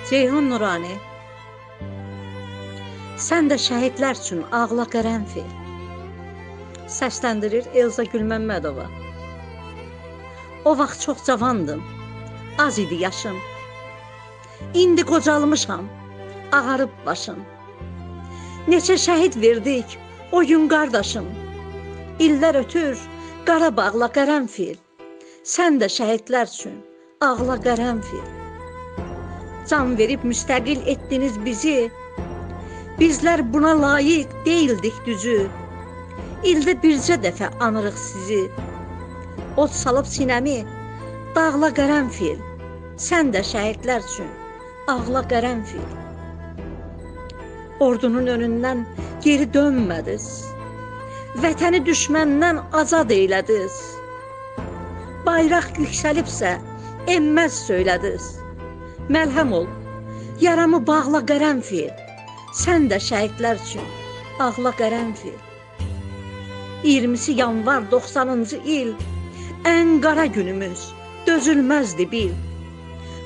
Ceyhun Nurani, sən də şəhidlər üçün ağla qərənfil. Səsləndirir Elza Gülməmmədova. O vaxt çox cavandım, az idi yaşım. İndi qocalmışam, ağarıb başım. Neçə şəhid verdik o gün qardaşım. İllər ötür, Qarabağla qərənfil. Sən də şəhidlər üçün ağla qərənfil. Can verib müstəqil etdiniz bizi. Bizlər buna layiq deyildik düzü. İldə bircə dəfə anırıq sizi. Od salıb sinəmi, dağla qərənfil. Sən də şəhidlər üçün ağla qərənfil. Ordunun önündən geri dönmədiniz. Vətəni düşməndən azad eylədiniz. Bayraq yüksəlibsə enməz söylədiniz. Məlhəm ol, yaramı bağla qərənfil. Sən də şəhidlər üçün ağla qərənfil. 20 yanvar 90-cı il, ən qara günümüz, dözülməzdi bil.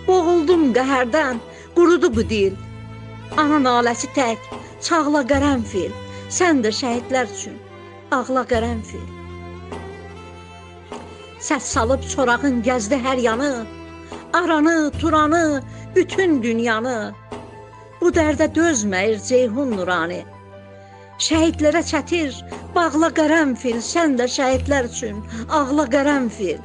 Boğuldum qəhərdən, qurudu bu dil. Ana naləsi tək, çağla qərənfil. Sən də şəhidlər üçün ağla qərənfil. Səs salıb çorağın gəzdi hər yanı. Aranı, turanı, bütün dünyanı. Bu dərdə dözməyir Ceyhun Nurani. Şəhidlərə çətir, bağla qərənfil. Sən də şəhidlər üçün ağla qərənfil.